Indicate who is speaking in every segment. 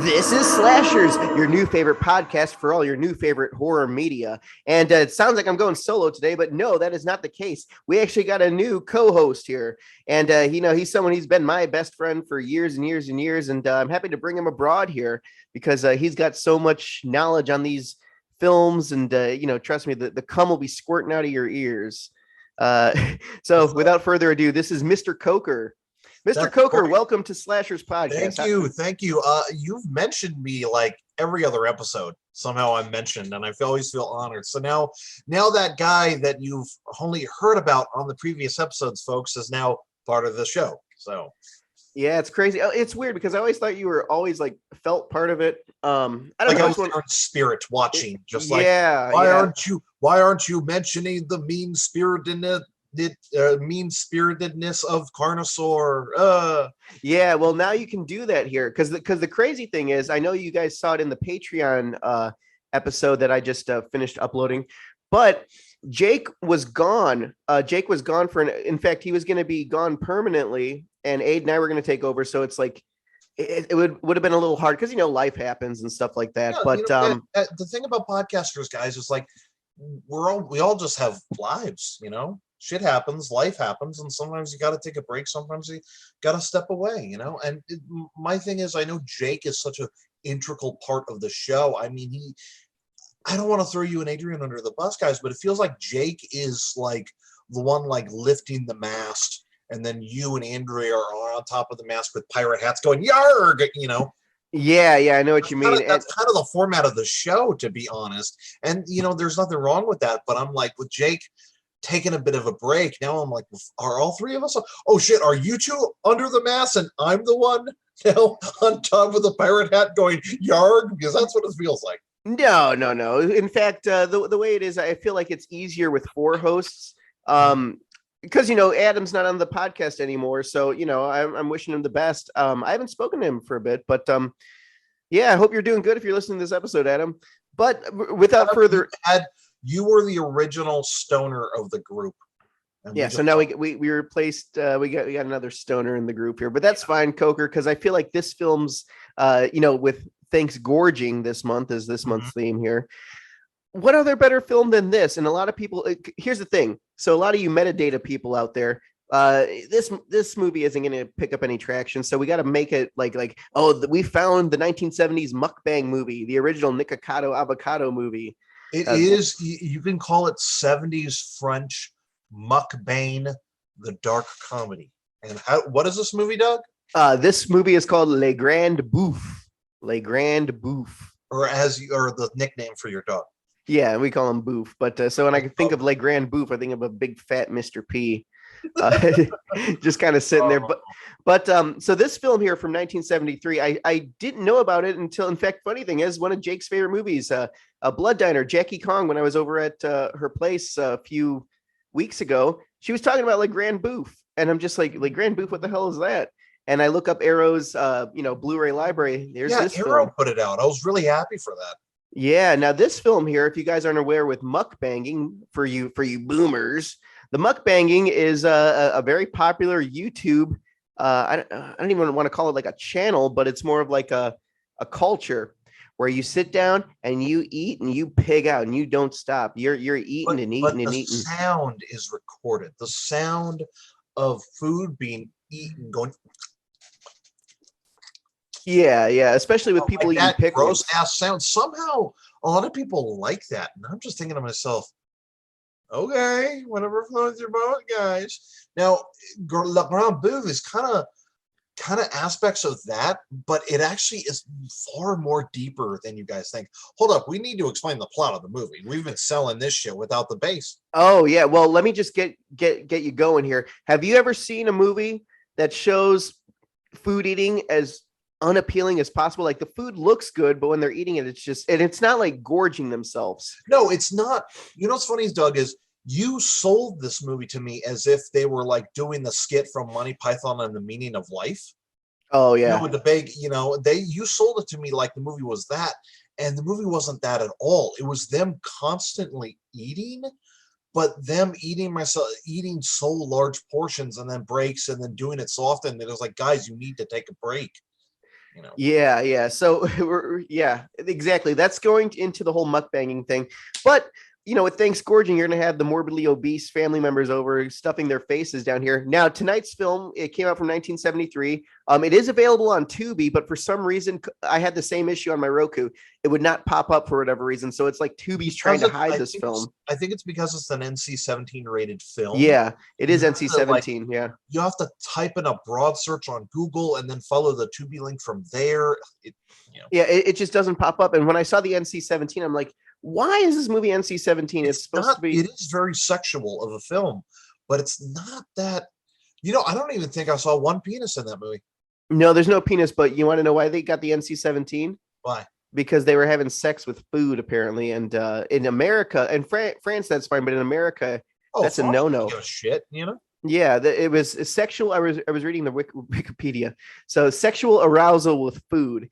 Speaker 1: This is Slashers, your new favorite podcast for all your new favorite horror media. And it sounds like I'm going solo today, but no, that is not the case. We actually got a new co-host here. And, he's someone, he's been my best friend for years and years and years. And I'm happy to bring him abroad here because he's got so much knowledge on these films. And, trust me, the cum will be squirting out of your ears. So without further ado, this is Mr. Coker. Mr. Coker, welcome to Slashers Podcast.
Speaker 2: Thank you. You've mentioned me like every other episode. Somehow I'm mentioned, and I always feel honored. So now that guy that you've only heard about on the previous episodes, folks, is now part of the show. So
Speaker 1: yeah, it's crazy. It's weird because I always thought you were always like felt part of it. I don't
Speaker 2: like
Speaker 1: know.
Speaker 2: I was in spirit watching, just like why aren't you mentioning the mean-spiritedness of Carnosaur?
Speaker 1: Yeah, well, now you can do that here because the crazy thing is, I know you guys saw it in the Patreon episode that I just finished uploading, but Jake was gone. Jake was gone in fact, he was going to be gone permanently, and Aid and I were going to take over. So it's like it would have been a little hard because life happens and stuff like that. Yeah, but
Speaker 2: the thing about podcasters, guys, is like we all just have lives, Shit happens, life happens, and sometimes you got to take a break. Sometimes you got to step away, And my thing is, I know Jake is such an integral part of the show. I mean, I don't want to throw you and Adrian under the bus, guys, but it feels like Jake is like the one like lifting the mast, and then you and Andrea are on top of the mast with pirate hats going yarg,
Speaker 1: Yeah, I know what you mean.
Speaker 2: That's kind of the format of the show, to be honest. And there's nothing wrong with that. But I'm like, with Jake taking a bit of a break, now I'm like, are all three of us? Oh shit, are you two under the mast and I'm the one now on top of the pirate hat going yarg? Because that's what it feels like.
Speaker 1: No. In fact, the way it is, I feel like it's easier with four hosts. Because Adam's not on the podcast anymore, so I'm wishing him the best. I haven't spoken to him for a bit, but I hope you're doing good if you're listening to this episode, Adam. But without further,
Speaker 2: you were the original stoner of the group.
Speaker 1: Yeah, so now we replaced we got another stoner in the group here, but that's fine, Coker, because I feel like this film's with Thanks Gorging this month is this month's theme here. What other better film than this? And a lot of people, here's the thing. So a lot of you metadata people out there, this movie isn't going to pick up any traction. So we got to make it like, we found the 1970s Muckbang movie, the original Nikocado Avocado movie.
Speaker 2: It is, you can call it 70s French Muckbang, the dark comedy. And what is this movie, Doug?
Speaker 1: This movie is called Le Grande Bouffe. Le Grande Bouffe.
Speaker 2: Or the nickname for your dog.
Speaker 1: Yeah, we call him Boof. But so when I think of Le Grande Bouffe, I think of a big fat Mr. P. Just kind of sitting there. But so this film here from 1973, I didn't know about it until, in fact, funny thing is, one of Jake's favorite movies, Blood Diner, Jackie Kong, when I was over at her place a few weeks ago, she was talking about Le Grande Bouffe. And I'm just like, Le Grande Bouffe, what the hell is that? And I look up Arrow's, Blu-ray library. There's this
Speaker 2: Arrow
Speaker 1: film.
Speaker 2: Put it out. I was really happy for that.
Speaker 1: Yeah. Now this film here, if you guys aren't aware with muckbanging, for you boomers, the muckbanging is a very popular YouTube. I don't even want to call it like a channel, but it's more of like a culture where you sit down and you eat and you pig out and you don't stop. You're eating and eating and eating.
Speaker 2: The sound is recorded. The sound of food being eaten, going.
Speaker 1: Yeah, especially with people eating pickles.
Speaker 2: Gross ass sound. Somehow, a lot of people like that, and I'm just thinking to myself, okay, whatever floats your boat, guys. Now, La Grande Bouffe is kind of aspects of that, but it actually is far more deeper than you guys think. Hold up, we need to explain the plot of the movie. We've been selling this shit without the base.
Speaker 1: Oh yeah, well, let me just get you going here. Have you ever seen a movie that shows food eating as unappealing as possible? Like the food looks good, but when they're eating it, it's not like gorging themselves.
Speaker 2: No, it's not. You know what's funny, Doug, is you sold this movie to me as if they were like doing the skit from Monty Python and the Meaning of Life.
Speaker 1: Oh yeah.
Speaker 2: With the big, you sold it to me like the movie was that, and the movie wasn't that at all. It was them constantly eating, but them eating so large portions and then breaks and then doing it so often that it was like, guys, you need to take a break. you know.
Speaker 1: Yeah. So yeah, exactly. That's going into the whole mukbanging thing. But with thanks gorging, you're gonna have the morbidly obese family members over stuffing their faces down here. Now, tonight's film, it came out from 1973. It is available on Tubi, but for some reason, I had the same issue on my Roku. It would not pop up for whatever reason. So it's like Tubi's trying to hide this film.
Speaker 2: I think it's because it's an NC-17 rated film.
Speaker 1: Yeah, it is
Speaker 2: You have to, like,
Speaker 1: NC-17. Yeah.
Speaker 2: you have to type in a broad search on Google and then follow the Tubi link from there.
Speaker 1: Yeah, it just doesn't pop up. And when I saw the NC-17, I'm like, why is this movie NC-17? It's supposed
Speaker 2: not,
Speaker 1: to be.
Speaker 2: It is very sexual of a film, but it's not that. I don't even think I saw one penis in that movie.
Speaker 1: No, there's no penis, but you want to know why they got the NC-17?
Speaker 2: Why?
Speaker 1: Because they were having sex with food, apparently. And in America, and France, that's fine. But in America, that's a no-no.
Speaker 2: Shit,
Speaker 1: Yeah, it was sexual. I was reading the Wikipedia. So sexual arousal with food.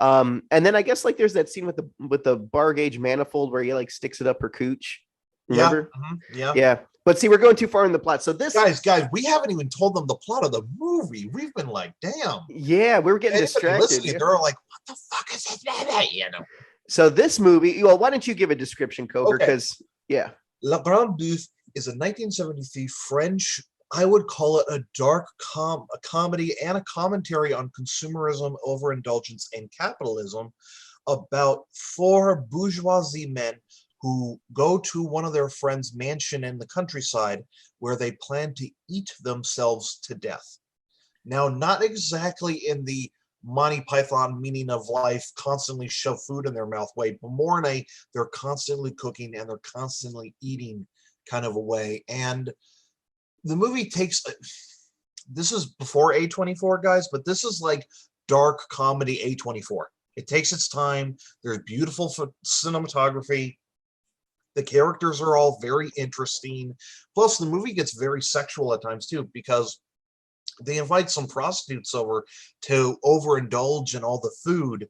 Speaker 1: And then I guess like there's that scene with the bar gauge manifold where he like sticks it up her cooch. Remember? Yeah. But see, we're going too far in the plot. So this
Speaker 2: guys, we haven't even told them the plot of the movie. We've been like, damn.
Speaker 1: Yeah, we were getting distracted.
Speaker 2: They're like, what the fuck is that?
Speaker 1: So this movie, well, why don't you give a description, Coker? Because
Speaker 2: La Grande Bouffe is a 1973 French, I would call it a dark comedy and a commentary on consumerism, overindulgence, and capitalism about four bourgeoisie men who go to one of their friends' mansion in the countryside where they plan to eat themselves to death. Now, not exactly in the Monty Python meaning of life, constantly shove food in their mouth way, but more in a they're constantly cooking and they're constantly eating kind of a way. And the movie takes, this is before A24, guys, but this is like dark comedy A24. It takes its time. There's beautiful cinematography. The characters are all very interesting. Plus, the movie gets very sexual at times, too, because they invite some prostitutes over to overindulge in all the food.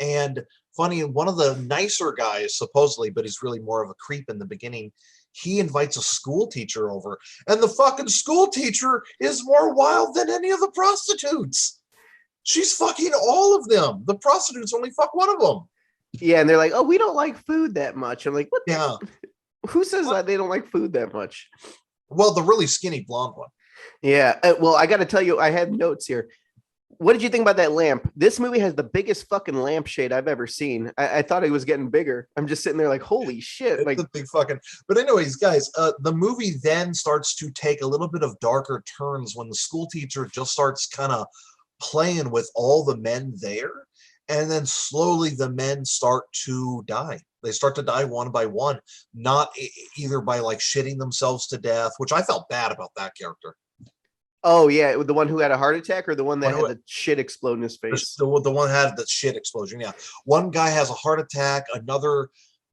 Speaker 2: And funny, one of the nicer guys, supposedly, but he's really more of a creep in the beginning, he invites a school teacher over, and the fucking school teacher is more wild than any of the prostitutes. She's fucking all of them. The prostitutes only fuck one of them.
Speaker 1: Yeah, and they're like, oh, we don't like food that much. I'm like, what?
Speaker 2: Yeah.
Speaker 1: Who says that they don't like food that much?
Speaker 2: Well, the really skinny blonde one.
Speaker 1: Yeah. Well, I got to tell you, I had notes here. What did you think about that lamp? This movie has the biggest fucking lampshade I've ever seen. I thought it was getting bigger. I'm just sitting there like, holy shit.
Speaker 2: It's
Speaker 1: like
Speaker 2: a big fucking. But anyways, guys, the movie then starts to take a little bit of darker turns when the school teacher just starts kind of playing with all the men there. And then slowly the men start to die. They start to die one by one, not either by like shitting themselves to death, which I felt bad about that character.
Speaker 1: Oh, yeah. The one who had a heart attack or the one that had the shit explode in his face?
Speaker 2: The one had the shit explosion. Yeah. One guy has a heart attack. Another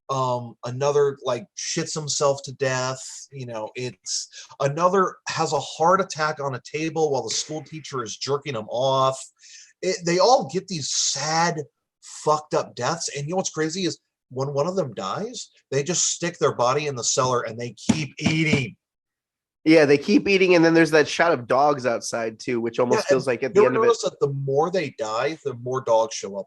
Speaker 2: like shits himself to death. It's another has a heart attack on a table while the school teacher is jerking him off. They all get these sad, fucked up deaths. And you know what's crazy is when one of them dies, they just stick their body in the cellar and they keep eating.
Speaker 1: Yeah, they keep eating, and then there's that shot of dogs outside too, which almost feels like at the end of it.
Speaker 2: That the more they die, the more dogs show up.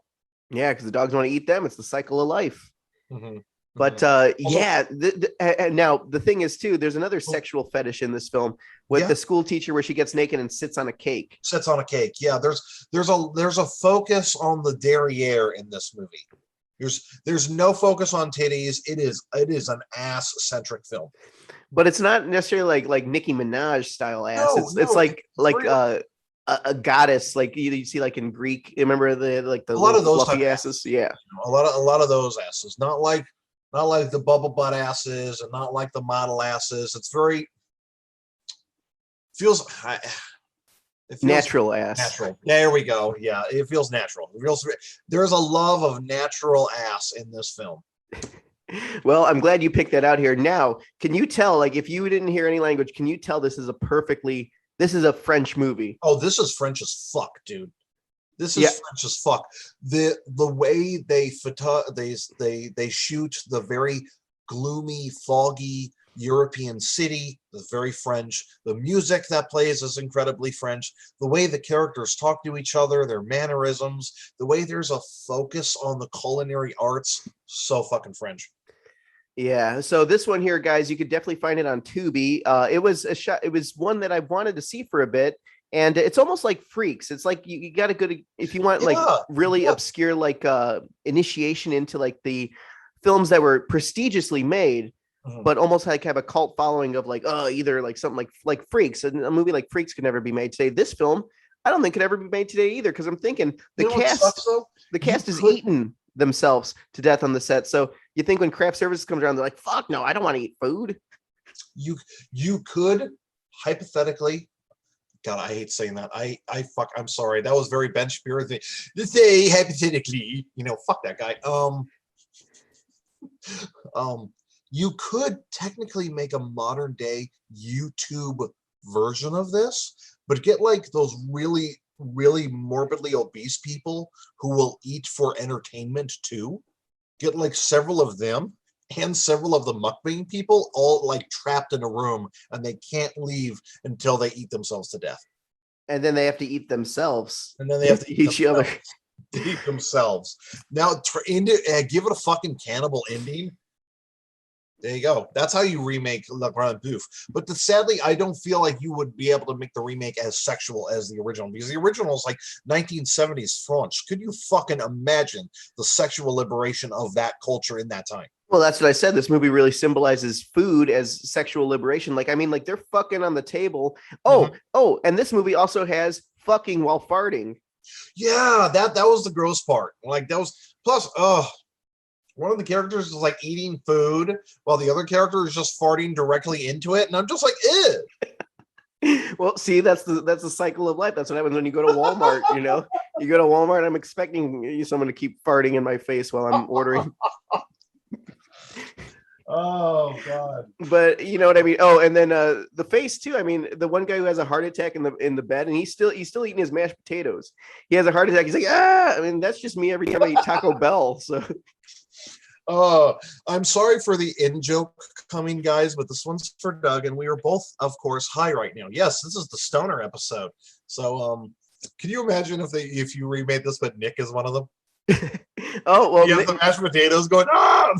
Speaker 1: Yeah, because the dogs want to eat them. It's the cycle of life.
Speaker 2: Mm-hmm.
Speaker 1: But and now the thing is too, there's another sexual fetish in this film with the school teacher where she gets naked and sits on a cake.
Speaker 2: Sits on a cake. Yeah, there's a focus on the derriere in this movie. There's no focus on titties. It is an ass centric film.
Speaker 1: But it's not necessarily like Nicki Minaj style ass. It's like a goddess, like you see like in Greek. You remember the
Speaker 2: a lot of those
Speaker 1: fluffy asses? Yeah,
Speaker 2: a lot of those asses. Not like the bubble butt asses and not like the model asses. It feels
Speaker 1: natural ass.
Speaker 2: Natural. There we go. Yeah, it feels natural. There's a love of natural ass in this film.
Speaker 1: Well, I'm glad you picked that out here. Now, can you tell, like, if you didn't hear any language, can you tell this is a French movie?
Speaker 2: Oh, this is French as fuck, dude. This is French as fuck. The way they shoot the very gloomy, foggy European city, it's very French. The music that plays is incredibly French. The way the characters talk to each other, their mannerisms, the way there's a focus on the culinary arts, so fucking French.
Speaker 1: Yeah, so this one here, guys, you could definitely find it on Tubi. It was a shot. It was one that I wanted to see for a bit, and it's almost like Freaks. It's like you got to go to if you want like really obscure like initiation into like the films that were prestigiously made, but almost like have a cult following of like either like something like Freaks. And a movie like Freaks could never be made today. This film, I don't think could ever be made today either, because I'm thinking the cast is eaten themselves to death on the set. So you think when craft services comes around, they're like, fuck no, I don't want to eat food.
Speaker 2: You could hypothetically, God, I hate saying that. I'm sorry. That was very Ben Shapiro thing. To say hypothetically, fuck that guy. You could technically make a modern day YouTube version of this, but get like those really morbidly obese people who will eat for entertainment too. Get like several of them and several of the mukbang people all like trapped in a room, and they can't leave until they eat themselves to death.
Speaker 1: And then they have to eat themselves.
Speaker 2: And then they have to eat
Speaker 1: each other.
Speaker 2: To eat themselves. Now, give it a fucking cannibal ending. There you go. That's how you remake La Grande Bouffe. But sadly, I don't feel like you would be able to make the remake as sexual as the original, because the original is like 1970s French. Could you fucking imagine the sexual liberation of that culture in that time?
Speaker 1: Well, that's what I said. This movie really symbolizes food as sexual liberation. Like, I mean, like they're fucking on the table. Oh, and this movie also has fucking while farting.
Speaker 2: Yeah, that was the gross part. Like that was plus, one of the characters is like eating food while the other character is just farting directly into it, and I'm just like, ew.
Speaker 1: Well, see, that's the cycle of life. That's what happens when you go to Walmart. You go to Walmart. I'm expecting someone to keep farting in my face while I'm ordering.
Speaker 2: Oh God!
Speaker 1: But you know what I mean. Oh, and then the face too. I mean, the one guy who has a heart attack in the bed, and he's still eating his mashed potatoes. He has a heart attack. He's like, I mean, that's just me every time I eat Taco Bell. So.
Speaker 2: I'm sorry for the in-joke coming, guys, but this one's for Doug, and we are both, of course, high right now. Yes, this is the stoner episode. So, can you imagine if you remade this, but Nick is one of them?
Speaker 1: Oh well,
Speaker 2: you have the mashed potatoes going. Ah!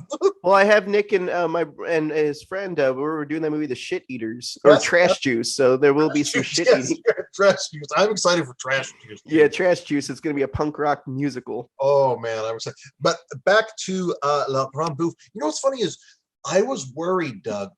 Speaker 1: Well, I have Nick and and his friend. We were doing that movie, The Shit Eaters, or Trash Juice. So there will be some shit eating.
Speaker 2: Trash Juice. I'm excited for Trash Juice.
Speaker 1: Yeah, Trash Juice. It's going to be a punk rock musical.
Speaker 2: Oh man, I'm excited. But back to La Grande Bouffe. You know what's funny is I was worried, Doug,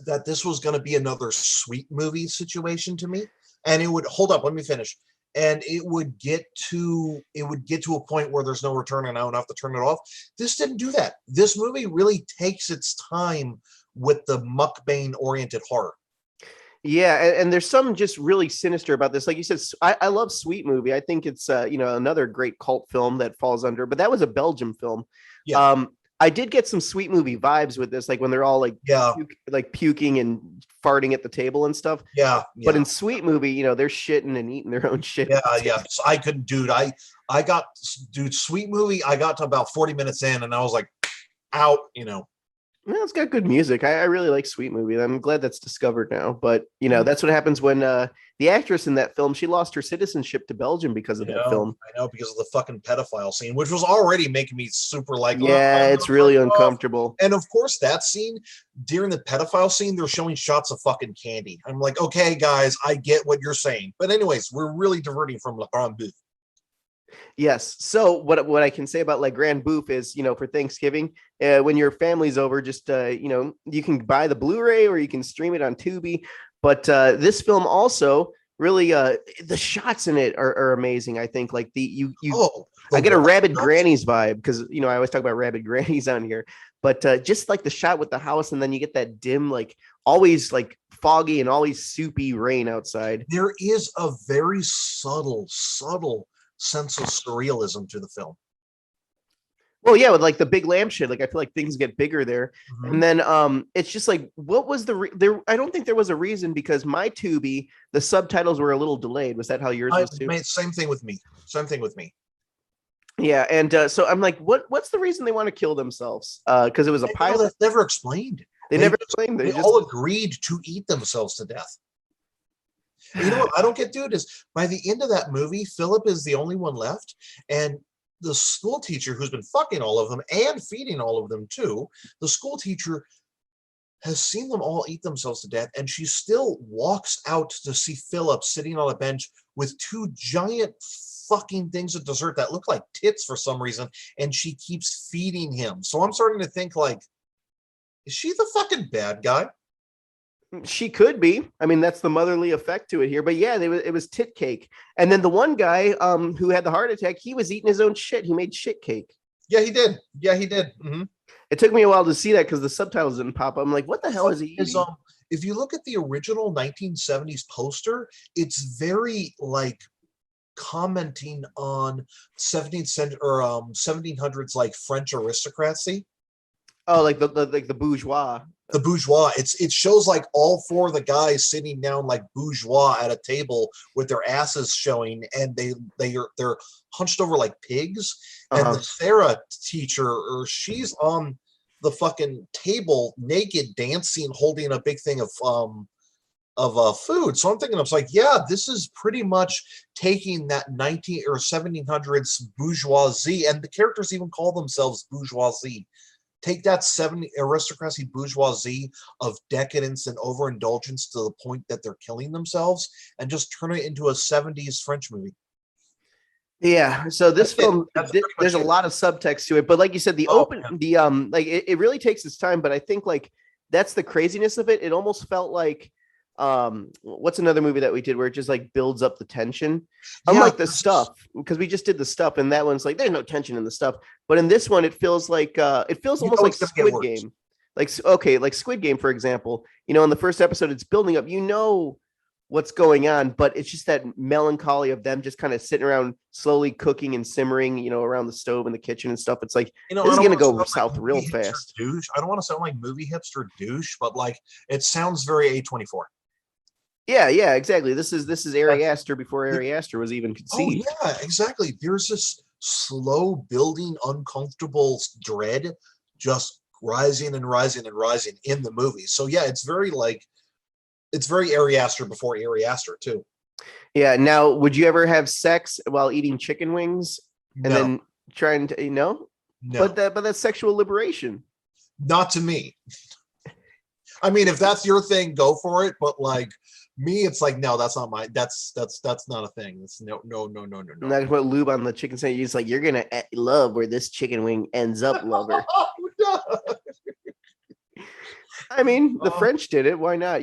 Speaker 2: that this was going to be another sweet movie situation to me, and it would hold up. Let me finish. And it would get to a point where there's no return, and I would have to turn it off. This didn't do that. This movie really takes its time with the mukbang oriented horror.
Speaker 1: Yeah, and there's some just really sinister about this. Like you said, I love Sweet Movie. I think it's another great cult film that falls under. But that was a Belgium film. Yeah. I did get some Sweet Movie vibes with this, like when they're all like puking and farting at the table and stuff.
Speaker 2: Yeah.
Speaker 1: But in Sweet Movie, they're shitting and eating their own shit.
Speaker 2: Yeah. So I couldn't, dude. Sweet Movie. I got to about 40 minutes in, and I was like, out.
Speaker 1: Well, it's got good music. I really like Sweet Movie. I'm glad that's discovered now. But that's what happens when the actress in that film, she lost her citizenship to Belgium because of that film.
Speaker 2: I know, because of the fucking pedophile scene, which was already making me super like.
Speaker 1: Yeah, it's really uncomfortable.
Speaker 2: And of course, that scene during the pedophile scene, they're showing shots of fucking candy. I'm like, okay, guys, I get what you're saying. But anyways, we're really diverting from La Grande Bouffe.
Speaker 1: Yes. So what I can say about like Grande Bouffe is, for Thanksgiving, when your family's over, just, you can buy the Blu-ray or you can stream it on Tubi. But this film also really, the shots in it are amazing. I think like I get a Rabid Grannies vibe because, I always talk about Rabid Grannies on here, but just like the shot with the house, and then you get that dim, like always like foggy and always soupy rain outside.
Speaker 2: There is a very subtle sense of surrealism to the film.
Speaker 1: Well, yeah, with like the big lampshade, like I feel like things get bigger there. Mm-hmm. And then it's just like, what was there? I don't think there was a reason, because my Tubi, the subtitles were a little delayed. Was that how yours was too?
Speaker 2: Same thing with me.
Speaker 1: Yeah, and so I'm like, what's the reason they want to kill themselves? Because it was a pilot.
Speaker 2: That's never explained.
Speaker 1: They never explained.
Speaker 2: They all agreed to eat themselves to death. And you know what I don't get, dude, is by the end of that movie, Philip is the only one left, and the school teacher who's been fucking all of them and feeding all of them too, the school teacher has seen them all eat themselves to death, and she still walks out to see Philip sitting on a bench with two giant fucking things of dessert that look like tits for some reason, and she keeps feeding him. So I'm starting to think, like, is she the fucking bad guy?
Speaker 1: She could be. I mean, that's the motherly effect to it here. But yeah, it was tit cake. And then the one guy who had the heart attack, he was eating his own shit. He made shit cake.
Speaker 2: Yeah, he did. Yeah, he did. Mm-hmm.
Speaker 1: It took me a while to see that because the subtitles didn't pop up. I'm like, what the hell is he eating?
Speaker 2: If you look at the original 1970s poster, it's very like commenting on 17th century or 1700s like French aristocracy.
Speaker 1: Oh, like the bourgeois.
Speaker 2: The bourgeois. It shows like all four of the guys sitting down like bourgeois at a table with their asses showing, and they're hunched over like pigs. And the Sarah teacher, or she's on the fucking table naked, dancing, holding a big thing of food. So I'm thinking, I was like, yeah, this is pretty much taking that 19 or 1700s bourgeoisie, and the characters even call themselves bourgeoisie. Take that 70 aristocracy bourgeoisie of decadence and overindulgence to the point that they're killing themselves, and just turn it into a 70s French movie.
Speaker 1: Yeah, so this film, there's a lot of subtext to it, but like you said, it really takes its time. But I think like that's the craziness of it. It almost felt like what's another movie that we did where it just like builds up the tension, unlike the Stuff, because we just did the Stuff, and that one's like there's no tension in the Stuff, but in this one it feels like almost like Squid Game, like Squid Game, for example. In the first episode it's building up, what's going on, but it's just that melancholy of them just kind of sitting around slowly cooking and simmering, around the stove in the kitchen and stuff. It's like, this is going to go south real fast.
Speaker 2: Douche. I don't want to sound like movie hipster douche, but like it sounds very A24.
Speaker 1: Yeah, exactly. This is Ari Aster before Ari Aster was even conceived.
Speaker 2: Oh yeah, exactly. There's this slow building, uncomfortable dread just rising and rising and rising in the movie. So yeah, it's very Ari Aster before Ari Aster too.
Speaker 1: Yeah. Now, would you ever have sex while eating chicken wings and then trying to, No. But that's sexual liberation.
Speaker 2: Not to me. I mean, if that's your thing, go for it. But like me, it's like, no, that's not my. That's not a thing. It's no.
Speaker 1: I'm not gonna put lube on the chicken sandwich. It's like you're gonna love where this chicken wing ends up, lover. I mean, the French did it. Why not?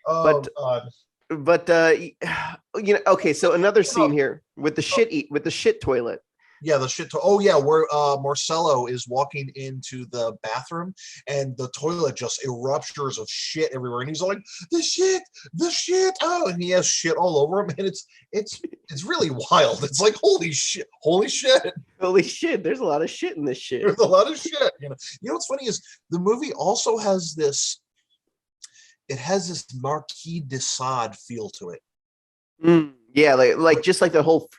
Speaker 2: Oh, God.
Speaker 1: But okay. So another scene here with the shit toilet.
Speaker 2: Yeah, the shit. Where Marcello is walking into the bathroom and the toilet just eruptures of shit everywhere, and he's like, the shit. Oh, and he has shit all over him, and it's really wild. It's like holy shit.
Speaker 1: There's a lot of shit in this shit.
Speaker 2: There's a lot of shit. You know what's funny is the movie also has this. It has this Marquis de Sade feel to it.
Speaker 1: Yeah, like just like the whole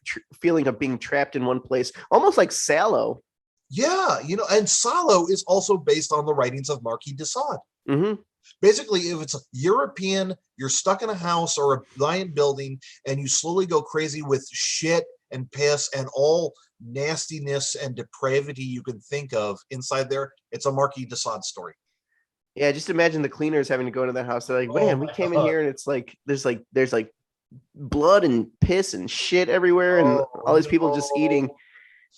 Speaker 1: feeling of being trapped in one place, almost like SALO.
Speaker 2: Yeah, and SALO is also based on the writings of Marquis de Sade.
Speaker 1: Mm-hmm.
Speaker 2: Basically, if it's European, you're stuck in a house or a giant building, and you slowly go crazy with shit and piss and all nastiness and depravity you can think of inside there. It's a Marquis de Sade story.
Speaker 1: Yeah, just imagine the cleaners having to go into the house. They're like, man, we came in here and it's like there's like blood and piss and shit everywhere, and all these people just eating.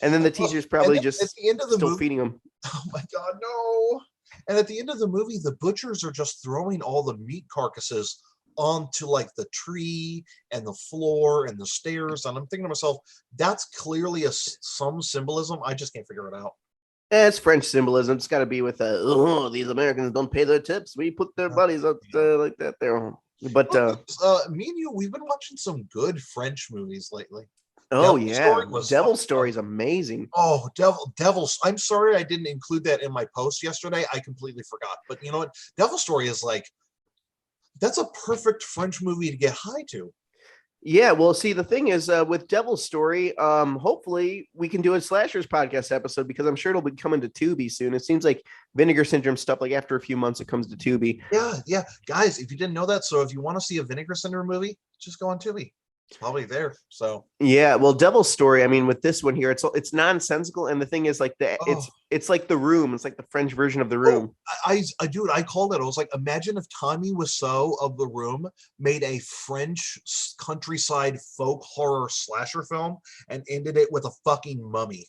Speaker 1: And then the teacher's probably just at the end of the movie, feeding them.
Speaker 2: Oh my God, no. And at the end of the movie, the butchers are just throwing all the meat carcasses onto like the tree and the floor and the stairs. And I'm thinking to myself, that's clearly some symbolism. I just can't figure it out.
Speaker 1: It's French symbolism. It's got to be with these Americans don't pay their tips. We put their bodies up like that there. But
Speaker 2: me and you, we've been watching some good French movies lately.
Speaker 1: Oh, Devil Story is amazing.
Speaker 2: Oh, Devil's. I'm sorry I didn't include that in my post yesterday. I completely forgot. But you know what? Devil Story is like, that's a perfect French movie to get high to.
Speaker 1: Yeah, well, see, the thing is, with Devil's Story, hopefully we can do a slashers podcast episode because I'm sure it'll be coming to Tubi soon. It seems like Vinegar Syndrome stuff, like after a few months, it comes to Tubi.
Speaker 2: Yeah, guys, if you didn't know that, so if you want to see a Vinegar Syndrome movie, just go on Tubi. It's probably there. So
Speaker 1: Yeah, well, Devil's Story. I mean, with this one here, it's nonsensical, and the thing is, like
Speaker 2: oh,
Speaker 1: it's like The Room. It's like the French version of The
Speaker 2: oh,
Speaker 1: Room.
Speaker 2: I dude, I called it. I was like, imagine if Tommy Wiseau of The Room made a French countryside folk horror slasher film and ended it with a fucking mummy.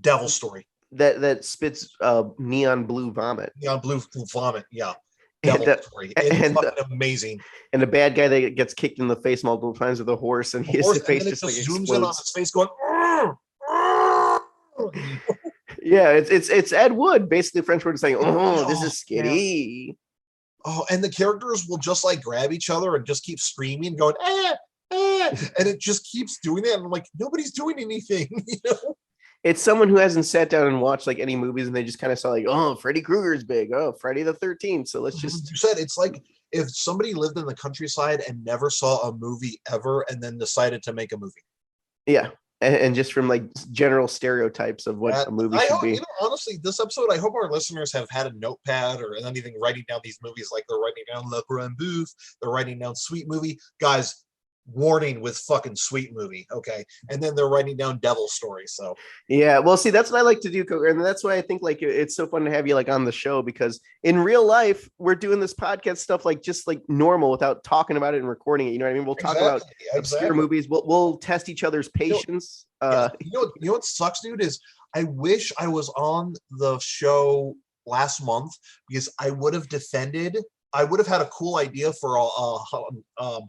Speaker 2: Devil Story.
Speaker 1: That spits neon blue vomit.
Speaker 2: Neon blue vomit. Yeah.
Speaker 1: And,
Speaker 2: Devil Story. It's
Speaker 1: and
Speaker 2: fucking amazing.
Speaker 1: and the bad guy that gets kicked in the face multiple times with a horse, and his face just like
Speaker 2: zooms
Speaker 1: explodes.
Speaker 2: in on his face, going. "Arr, arr."
Speaker 1: Yeah, it's Ed Wood, basically French word saying, "Oh, this is
Speaker 2: man.
Speaker 1: skitty."
Speaker 2: Oh, and the characters will just like grab each other and just keep screaming, going, and it just keeps doing it. And I'm like, nobody's doing anything, you know?
Speaker 1: It's someone who hasn't sat down and watched like any movies, and they just kind of saw like, "Oh, Freddy Krueger's big. Oh, Friday the 13th." So let's just.
Speaker 2: You said it's like if somebody lived in the countryside and never saw a movie ever, and then decided to make a movie.
Speaker 1: Yeah, and just from like general stereotypes of what a movie should be.
Speaker 2: You know, honestly, this episode, I hope our listeners have had a notepad or anything writing down these movies, like they're writing down Le Grande Bouffe, they're writing down Sweet Movie. Guys, warning with fucking Sweet Movie, okay? And then they're writing down Devil Story. So
Speaker 1: Yeah, well, see, that's what I like to do, Coker, and that's why I think like it's so fun to have you like on the show, because in real life we're doing this podcast stuff like just like normal without talking about it and recording it. You know what I mean? We'll talk about obscure movies. We'll test each other's patience.
Speaker 2: You know what sucks, dude, is I wish I was on the show last month because I would have had a cool idea for a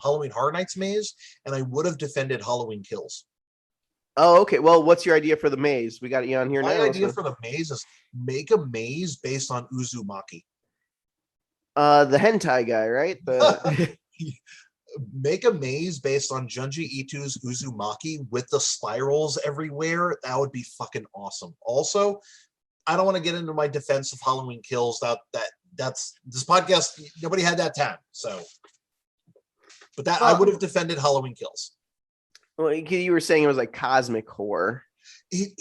Speaker 2: Halloween Horror Nights maze, and I would have defended Halloween Kills.
Speaker 1: Oh, okay. Well, what's your idea for the maze? We got you on here now.
Speaker 2: My idea for the maze is make a maze based on Uzumaki.
Speaker 1: The hentai guy, right?
Speaker 2: Make a maze based on Junji Ito's Uzumaki with the spirals everywhere. That would be fucking awesome. Also, I don't want to get into my defense of Halloween Kills. That's this podcast. Nobody had that time. So, but I would have defended Halloween Kills.
Speaker 1: Well, you were saying it was like cosmic horror.
Speaker 2: It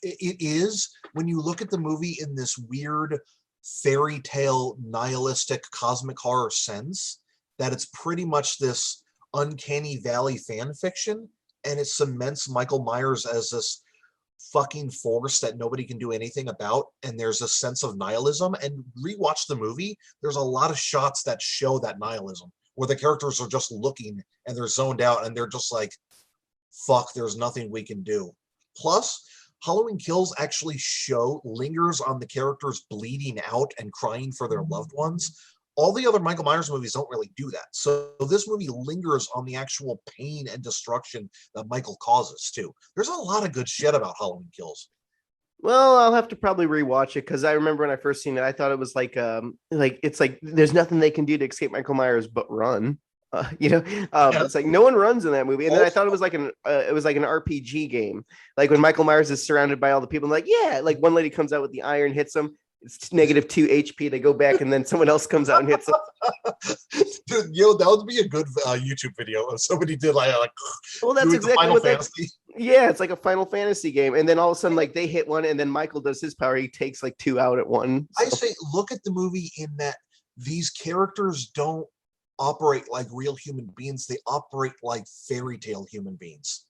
Speaker 2: is when you look at the movie in this weird fairy tale nihilistic cosmic horror sense, that it's pretty much this uncanny valley fan fiction, and it cements Michael Myers as this fucking force that nobody can do anything about, and there's a sense of nihilism. And rewatch the movie, there's a lot of shots that show that nihilism where the characters are just looking and they're zoned out and they're just like, fuck, there's nothing we can do. Plus, Halloween Kills actually lingers on the characters bleeding out and crying for their loved ones. All the other Michael Myers movies don't really do that. So this movie lingers on the actual pain and destruction that Michael causes too. There's a lot of good shit about Halloween Kills.
Speaker 1: Well, I'll have to probably rewatch it because I remember when I first seen it, I thought it was like it's like there's nothing they can do to escape Michael Myers but run. It's like no one runs in that movie, and then I thought it was like an RPG game, like when Michael Myers is surrounded by all the people. I'm like, yeah, like one lady comes out with the iron, hits him. It's -2 HP. They go back, and then someone else comes out and hits them.
Speaker 2: Dude, that would be a good YouTube video if somebody did like
Speaker 1: well, that's exactly what that. Yeah, it's like a Final Fantasy game, and then all of a sudden, like they hit one, and then Michael does his power. He takes like 2 out at one.
Speaker 2: So. I say, look at the movie in that these characters don't operate like real human beings. They operate like fairy tale human beings.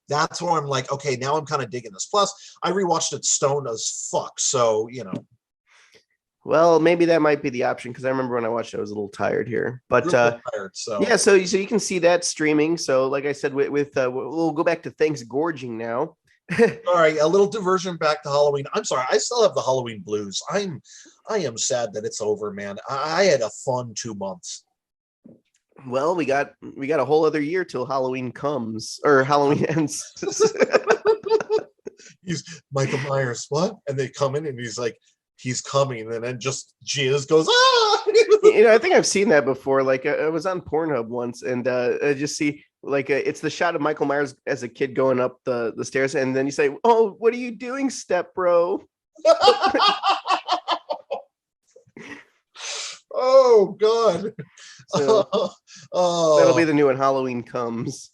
Speaker 2: That's where I'm like, okay, now I'm kind of digging this. Plus, I rewatched it stoned as fuck, so
Speaker 1: Well, maybe that might be the option because I remember when I watched it, I was a little tired here. But
Speaker 2: tired, so
Speaker 1: yeah, so you can see that streaming. So, like I said, we'll go back to Thanks Gorging now.
Speaker 2: All right, a little diversion back to Halloween. I'm sorry, I still have the Halloween blues. I am sad that it's over, man. I had a fun 2 months.
Speaker 1: Well, we got a whole other year till Halloween comes or Halloween ends.
Speaker 2: He's Michael Myers, what? And they come in and he's like, he's coming, and then just jizz goes, ah!
Speaker 1: I think I've seen that before. Like I was on Pornhub once, and I just see like it's the shot of Michael Myers as a kid going up the stairs, and then you say, "Oh, what are you doing, step bro?"
Speaker 2: Oh God.
Speaker 1: So that'll be
Speaker 2: Oh,
Speaker 1: the new one. Halloween Comes.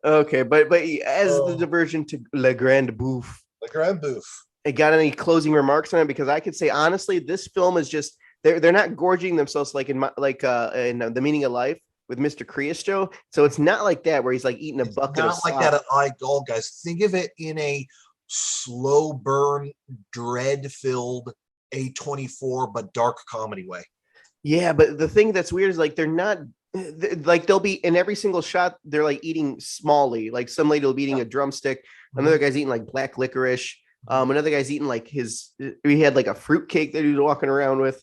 Speaker 1: Okay, but as the
Speaker 2: oh,
Speaker 1: diversion to Le Grande Bouffe,
Speaker 2: the Grande Bouffe.
Speaker 1: got any closing remarks on it? Because I could say honestly, this film is just they're not gorging themselves like in The Meaning of Life with Mr. Creosto. So it's not like that where he's like eating a
Speaker 2: It's
Speaker 1: bucket of
Speaker 2: not like that
Speaker 1: slop.
Speaker 2: at all, guys. Think of it in a slow burn, dread-filled A24, but dark comedy way.
Speaker 1: Yeah, but the thing that's weird is like they're not like they'll be in every single shot. They're like eating smally. Like some lady will be eating
Speaker 2: Yeah.
Speaker 1: a drumstick.
Speaker 2: Mhm,
Speaker 1: Another guy's eating like black licorice.
Speaker 2: mhm.
Speaker 1: Another guy's eating like he had like a fruit cake that he was walking around with.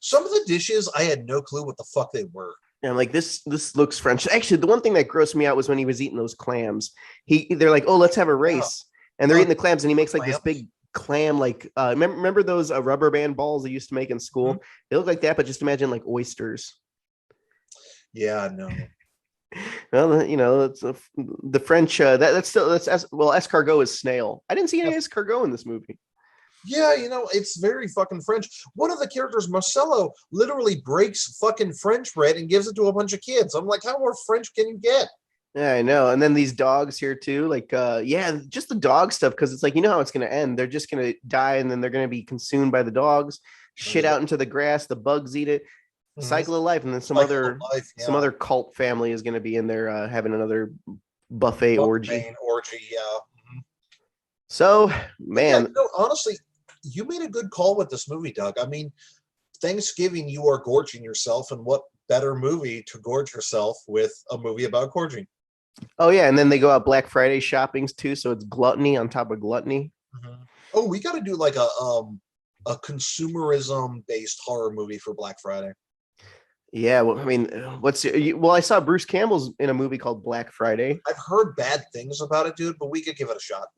Speaker 2: Some of the dishes, I had no clue what the fuck they were.
Speaker 1: And I'm like, this looks French. Actually, the one thing that grossed me out was when he was eating those clams. They're like, oh, let's have a
Speaker 2: Yeah.
Speaker 1: race, and they're eating the clams, and he makes like this
Speaker 2: Clams.
Speaker 1: big clam, like remember those rubber band balls they used to make in school?
Speaker 2: Mhm.
Speaker 1: They look like that, but just imagine like oysters.
Speaker 2: Yeah, no.
Speaker 1: Well, it's the French. Well, escargot is snail. I didn't see any escargot in this movie.
Speaker 2: Yeah, it's very fucking French. One of the characters, Marcello, literally breaks fucking French bread and gives it to a bunch of kids. I'm like, how more French can you get?
Speaker 1: Yeah, I know. And then these dogs here too, like just the dog stuff, because it's like how it's gonna end. They're just gonna die and then they're gonna be consumed by the dogs, shit out into the grass, the bugs eat it,
Speaker 2: Mhm.
Speaker 1: cycle of life, and then
Speaker 2: Cycle of life,
Speaker 1: some
Speaker 2: yeah.
Speaker 1: other cult family is gonna be in there having another buffet orgy.
Speaker 2: Muckbang orgy, yeah. Mhm.
Speaker 1: So
Speaker 2: But yeah,
Speaker 1: man,
Speaker 2: honestly, you made a good call with this movie, Doug. I mean, Thanksgiving, you are gorging yourself, and what better movie to gorge yourself with a movie about gorging?
Speaker 1: oh yeah, and then they go out Black Friday shoppings too, so it's gluttony on top of gluttony.
Speaker 2: Mhm. Oh, we got to do like a consumerism based horror movie for Black Friday.
Speaker 1: Yeah, well, I mean, well, I saw Bruce Campbell's in a movie called Black Friday.
Speaker 2: I've heard bad things about it, dude, but we could give it a shot.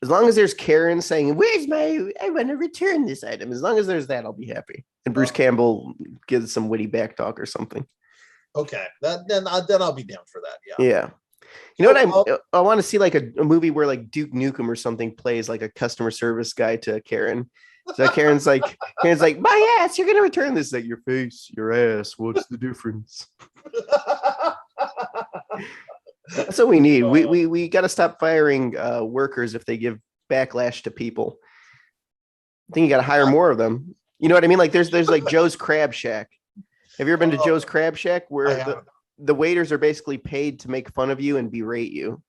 Speaker 1: As long as there's Karen saying, "Where's I want to return this item," as long as there's that, I'll be happy. And Bruce Campbell gives some witty back talk or something.
Speaker 2: Okay, then I'll be down for that. Yeah.
Speaker 1: Yeah. You know what? I want to see like a movie where like Duke Nukem or something plays like a customer service guy to Karen. So Karen's like, my ass, you're gonna return this. Like your face, your ass. What's the difference? That's what we need. We got to stop firing workers if they give backlash to people. I think you got to hire more of them. You know what I mean? Like there's like Joe's Crab Shack. Have you ever been to Joe's Crab Shack where the waiters are basically paid to make fun of you and berate you?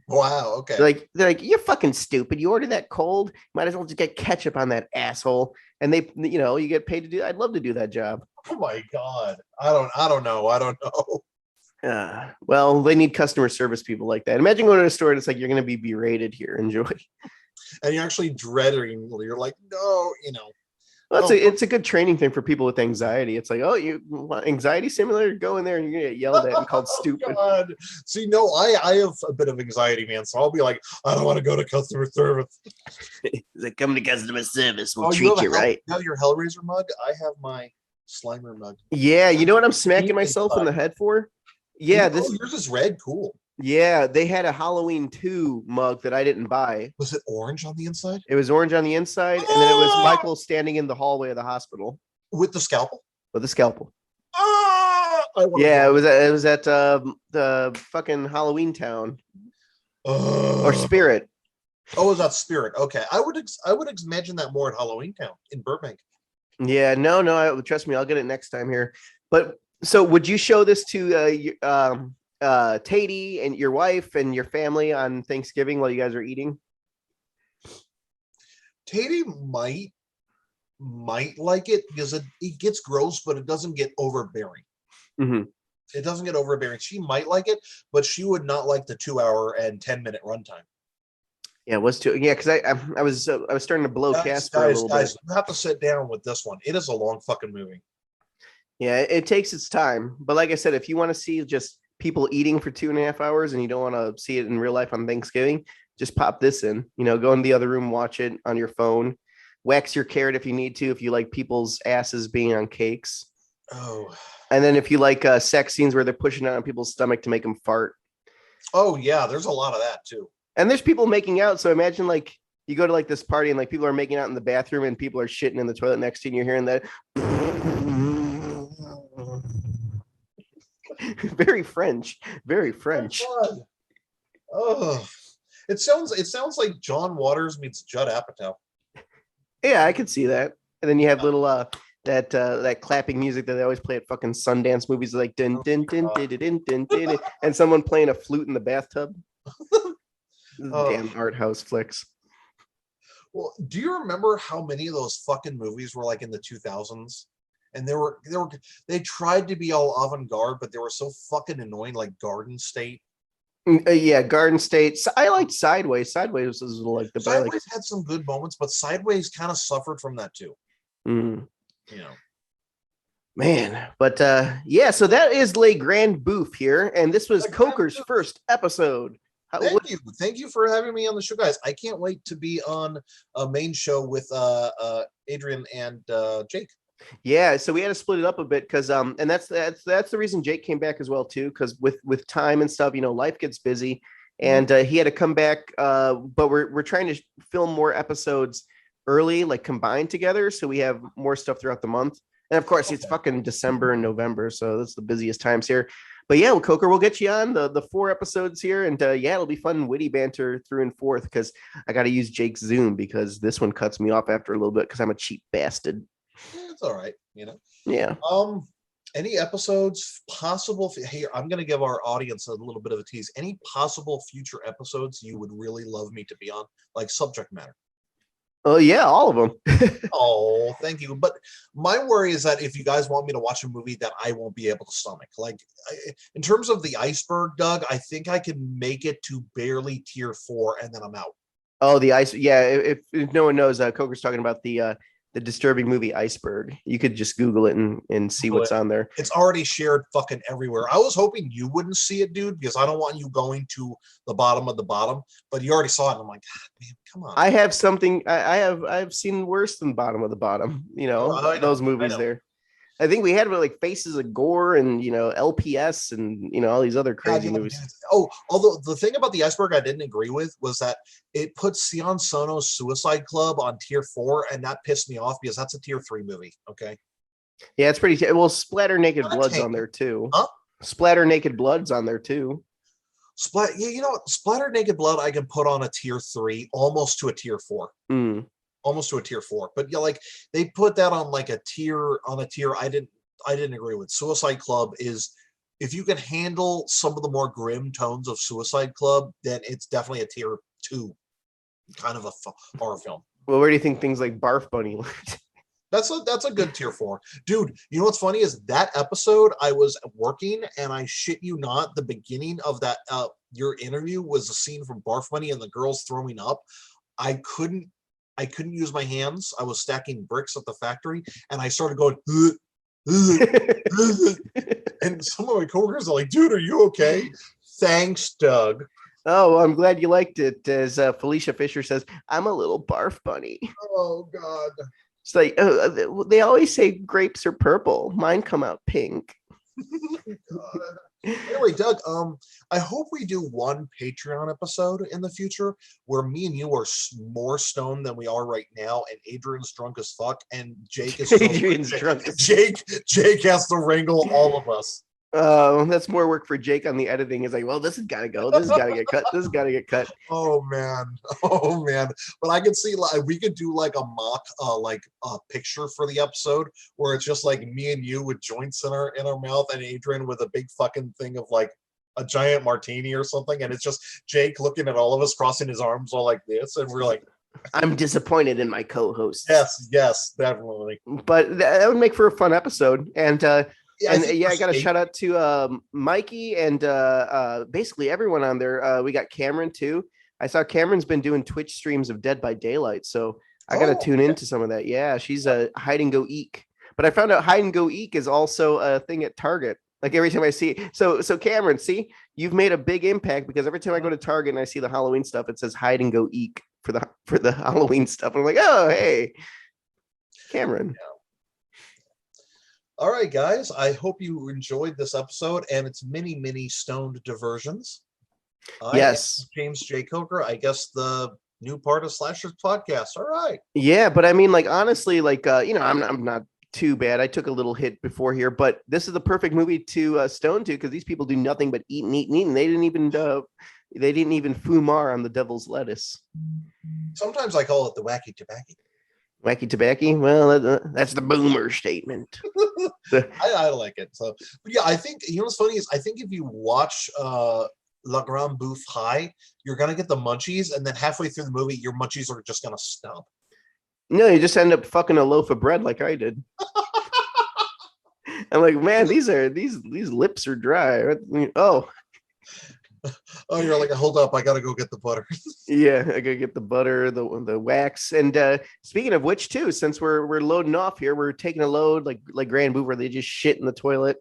Speaker 2: Wow. Okay.
Speaker 1: They're like, you're fucking stupid. You order that cold, might as well just get ketchup on that asshole. And they, you get paid to do. I'd love to do that job.
Speaker 2: Oh my god. I don't know.
Speaker 1: Well, they need customer service people like that. Imagine going to a store and it's like you're going to be berated here. Enjoy.
Speaker 2: And you're actually dreading. You're like, no.
Speaker 1: Well, it's a good training thing for people with anxiety. It's like, oh, you want anxiety simulator? Go in there and you're gonna get yelled at and called stupid.
Speaker 2: God. See, no, I have a bit of anxiety, man. So I'll be like, I don't want to go to customer service.
Speaker 1: Like, come to customer service, we'll treat you right.
Speaker 2: You have your Hellraiser mug. I have my Slimer mug.
Speaker 1: Yeah, you know what I'm smacking myself in the head for? Yeah,
Speaker 2: yours is red. Cool.
Speaker 1: Yeah, they had a Halloween 2 mug that I didn't buy.
Speaker 2: Was it orange on the inside?
Speaker 1: It was orange on the inside, and then it was Michael standing in the hallway of the hospital
Speaker 2: with the scalpel.
Speaker 1: With the scalpel. Yeah, it was at the fucking Halloween Town or Spirit.
Speaker 2: Oh, it was that Spirit? Okay, I would imagine that more at Halloween Town in Burbank.
Speaker 1: Yeah, no, trust me, I'll get it next time here. But so, would you show this to Tatey and your wife and your family on Thanksgiving while you guys are eating?
Speaker 2: Tatey might like it because it gets gross, but it doesn't get overbearing.
Speaker 1: Mm-hmm.
Speaker 2: It doesn't get overbearing. She might like it, but she would not like the 2-hour and 10-minute runtime.
Speaker 1: Yeah, it was too. Yeah, because I was starting to blow Casper a little bit.
Speaker 2: You have to sit down with this one. It is a long fucking movie.
Speaker 1: Yeah, it takes its time. But like I said, if you want to see just people eating for 2.5 hours and you don't want to see it in real life on Thanksgiving, just pop this in. Go in the other room, watch it on your phone. Wax your carrot if you need to, if you like people's asses being on cakes.
Speaker 2: Oh.
Speaker 1: And then if you like sex scenes where they're pushing it on people's stomach to make them fart.
Speaker 2: Oh, yeah, there's a lot of that too.
Speaker 1: And there's people making out. So imagine like you go to like this party and like people are making out in the bathroom and people are shitting in the toilet next to you and you're hearing that. Very French. Very French.
Speaker 2: God. Oh, it sounds like John Waters meets Judd Apatow.
Speaker 1: Yeah, I could see that. And then you have little that clapping music that they always play at fucking Sundance movies, like din din din din din din din, and someone playing a flute in the bathtub. Damn art house flicks.
Speaker 2: Well, do you remember how many of those fucking movies were like in the 2000s? And they tried to be all avant-garde, but they were so fucking annoying, like Garden State.
Speaker 1: Yeah, Garden State. I liked Sideways. Sideways was like the
Speaker 2: Sideways had some good moments, but Sideways kind of suffered from that too.
Speaker 1: Mm.
Speaker 2: You know,
Speaker 1: man. But yeah, so that is Le Grande Bouffe here, and this was Coker's first episode.
Speaker 2: Thank you for having me on the show, guys. I can't wait to be on a main show with Adrian and Jake.
Speaker 1: Yeah, so we had to split it up a bit because and that's the reason Jake came back as well too, because with time and stuff, life gets busy, and he had to come back. But we're trying to film more episodes early, like combined together, so we have more stuff throughout the month. And of course, it's fucking December and November, so that's the busiest times here. But yeah, well, Coker, we'll get you on the 4 episodes here, and yeah, it'll be fun, witty banter through and forth. Because I got to use Jake's Zoom because this one cuts me off after a little bit because I'm a cheap bastard.
Speaker 2: It's all right,
Speaker 1: Yeah.
Speaker 2: Any episodes possible? Here, I'm going to give our audience a little bit of a tease. Any possible future episodes you would really love me to be on, like subject matter?
Speaker 1: Oh yeah, all of them.
Speaker 2: Oh, thank you. But my worry is that if you guys want me to watch a movie that I won't be able to stomach, like in terms of the iceberg, Doug, I think I can make it to barely tier 4, and then I'm out.
Speaker 1: Oh, the ice. Yeah, if no one knows, Coker's talking about the disturbing movie Iceberg. You could just Google it and see what's on there.
Speaker 2: It's already shared fucking everywhere. I was hoping you wouldn't see it, dude, because I don't want you going to the bottom of the bottom. But you already saw it. And I'm like, God, man, come on.
Speaker 1: I have something. I've seen worse than bottom of the bottom. Those movies there. I think we had like Faces of Gore and LPS and all these other crazy movies.
Speaker 2: Oh, although the thing about the Iceberg I didn't agree with was that it put Sion Sono's Suicide Club on tier 4, and that pissed me off because that's a tier 3 movie. Okay.
Speaker 1: Yeah, it's pretty. Well, Splatter Naked Blood's on there too.
Speaker 2: Huh?
Speaker 1: Splatter Naked Blood's on there too.
Speaker 2: Yeah, you know what? Splatter Naked Blood I can put on a tier 3, almost to a tier 4. Almost to a tier 4, but yeah, like they put that on like a tier I didn't agree with. Suicide Club is, if you can handle some of the more grim tones of Suicide Club, then it's definitely a tier 2 kind of a horror film.
Speaker 1: Well, where do you think things like Barf Bunny lived?
Speaker 2: That's a good tier 4, dude. You know what's funny is that episode I was working, and I shit you not, the beginning of that your interview was a scene from Barf Bunny and the girls throwing up. I couldn't use my hands. I was stacking bricks at the factory, and I started going, and some of my coworkers are like, dude, are you okay? Thanks, Doug.
Speaker 1: Oh, well, I'm glad you liked it. As Felicia Fisher says, I'm a little barf bunny.
Speaker 2: Oh, God.
Speaker 1: It's like, they always say grapes are purple. Mine come out pink.
Speaker 2: God. Anyway, Doug, I hope we do one Patreon episode in the future where me and you are more stoned than we are right now, and Adrian's drunk as fuck, and Jake is
Speaker 1: Adrian's drunk.
Speaker 2: Jake has to wrangle all of us.
Speaker 1: That's more work for Jake on the editing. He's like, well, this has got to go. This has got to get cut. This has got to get cut.
Speaker 2: Oh man. But I could see like we could do like a mock picture for the episode where it's just like me and you with joints in our mouth, and Adrian with a big fucking thing of like a giant martini or something, and it's just Jake looking at all of us, crossing his arms all like this, and we're like,
Speaker 1: I'm disappointed in my co-host.
Speaker 2: Yes, definitely.
Speaker 1: But that would make for a fun episode. And I got a shout out to Mikey and basically everyone on there. We got Cameron too. I saw Cameron's been doing Twitch streams of Dead by Daylight, so I got to tune into some of that. Yeah, she's a hide and go eek. But I found out hide and go eek is also a thing at Target. Like every time I see it. So Cameron, see, you've made a big impact because every time I go to Target and I see the Halloween stuff, it says hide and go eek for the Halloween stuff. And I'm like, oh hey, Cameron. Yeah.
Speaker 2: All right, guys. I hope you enjoyed this episode and its many stoned diversions.
Speaker 1: Yes,
Speaker 2: James J. Coker. I guess the new part of Slashers podcast. All right.
Speaker 1: Yeah, but I mean, like honestly, like I'm not too bad. I took a little hit before here, but this is the perfect movie to stone to because these people do nothing but eat and eat and eat, and they didn't even fumar on the devil's lettuce.
Speaker 2: Sometimes I call it the wacky tobacco.
Speaker 1: Wacky tobacco. Well, that's the boomer statement.
Speaker 2: I like it. So, but yeah, I think what's funny is I think if you watch La Grande Bouffe High, you're gonna get the munchies, and then halfway through the movie, your munchies are just gonna stop.
Speaker 1: No, you just end up fucking a loaf of bread like I did. I'm like, man, these lips are dry. Oh,
Speaker 2: you're like, hold up, I gotta go get the butter.
Speaker 1: Yeah, I gotta get the butter, the wax. And speaking of which, too, since we're loading off here, we're taking a load like Grand Bouffe, where they just shit in the toilet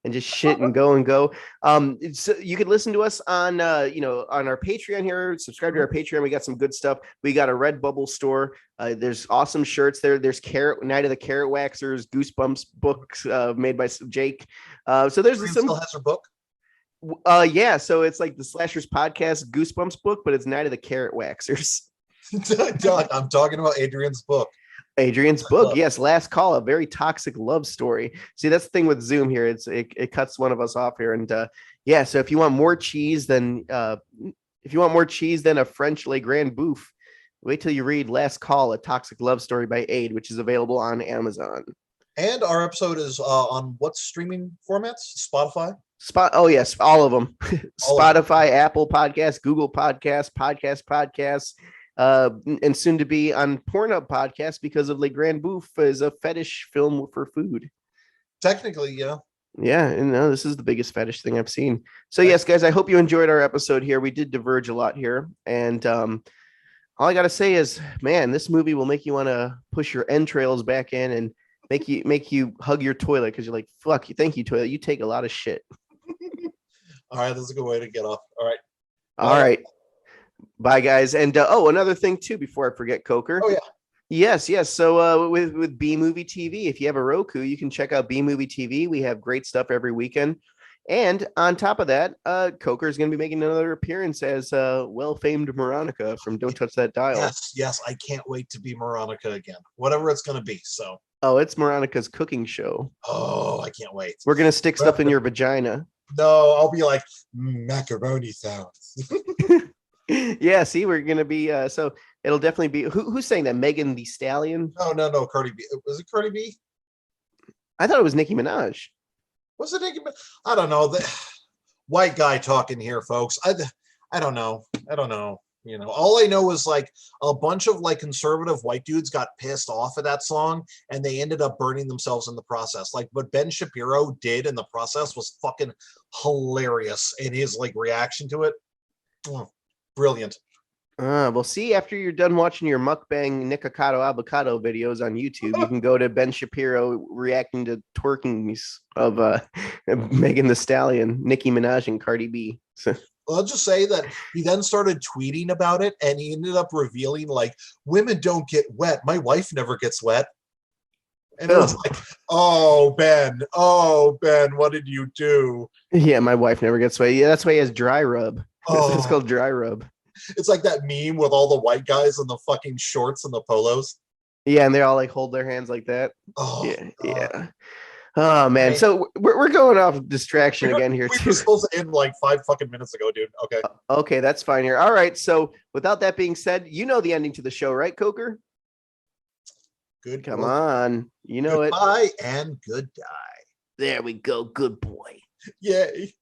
Speaker 1: and just shit and go and go. You could listen to us on on our Patreon here. Subscribe to our Patreon. We got some good stuff. We got a Redbubble store. There's awesome shirts there. There's Night of the Carrot Waxers, Goosebumps books made by Jake. So there's some.
Speaker 2: Still has her book.
Speaker 1: Yeah, so it's like the Slashers podcast Goosebumps book, but it's Night of the Carrot Waxers.
Speaker 2: I'm talking about Adrian's book.
Speaker 1: Adrian's book, yes, Last Call, a very toxic love story. See, that's the thing with Zoom here. It cuts one of us off here, and yeah. So if you want more cheese than a French Le Grand Bouffe, wait till you read Last Call, a toxic love story by Aid, which is available on Amazon.
Speaker 2: And our episode is on what streaming formats? Spotify.
Speaker 1: Oh yes, all of them. Spotify, Apple Podcasts, Google Podcasts, Podcasts. And soon to be on Pornhub podcast because of Le Grand Bouffe is a fetish film for food.
Speaker 2: Technically, yeah.
Speaker 1: Yeah, and this is the biggest fetish thing I've seen. So yes, guys, I hope you enjoyed our episode here. We did diverge a lot here, and all I gotta say is, man, this movie will make you want to push your entrails back in and make you hug your toilet because you're like, fuck you, thank you, toilet. You take a lot of shit.
Speaker 2: All right, that's a good way to get off. All right.
Speaker 1: All right. Bye, guys. And another thing too, before I forget, Coker.
Speaker 2: Oh yeah.
Speaker 1: Yes. So with B Movie TV, if you have a Roku, you can check out B Movie TV. We have great stuff every weekend. And on top of that, Coker is going to be making another appearance as well-famed Veronica from Don't Touch That Dial.
Speaker 2: Yes. I can't wait to be Veronica again, whatever it's going to be. So.
Speaker 1: Oh, it's Veronica's cooking show.
Speaker 2: Oh, I can't wait.
Speaker 1: We're going to stick stuff in your vagina.
Speaker 2: No, I'll be like macaroni sounds.
Speaker 1: Yeah, see, we're gonna be so it'll definitely be who's saying that? Megan Thee Stallion?
Speaker 2: No, Cardi B. Was it Cardi B?
Speaker 1: I thought it was Nicki Minaj.
Speaker 2: Was it Nicki Minaj? I don't know. The white guy talking here, folks. I don't know. All I know is like a bunch of like conservative white dudes got pissed off at that song and they ended up burning themselves in the process. Like what Ben Shapiro did in the process was fucking hilarious, and his like reaction to it, brilliant.
Speaker 1: Well, see, after you're done watching your Muckbang Nikocado Avocado videos on YouTube, you can go to Ben Shapiro reacting to twerkings of Megan Thee Stallion, Nicki Minaj, and Cardi B. So.
Speaker 2: I'll just say that he then started tweeting about it, and he ended up revealing, like, women don't get wet. My wife never gets wet. And it was like, oh, Ben, what did you do?
Speaker 1: Yeah, my wife never gets wet. Yeah, that's why he has dry rub. It's called dry rub.
Speaker 2: It's like that meme with all the white guys in the fucking shorts and the polos.
Speaker 1: Yeah, and they all like hold their hands like that.
Speaker 2: Oh,
Speaker 1: yeah. Oh man, so we're going off distraction again here too.
Speaker 2: We were supposed to end like 5 fucking minutes ago, dude. Okay.
Speaker 1: Okay, that's fine here. All right, so without that being said, you know the ending to the show, right, Coker?
Speaker 2: Good.
Speaker 1: Come on, you know
Speaker 2: Goodbye and good die.
Speaker 1: There we go. Good boy.
Speaker 2: Yay.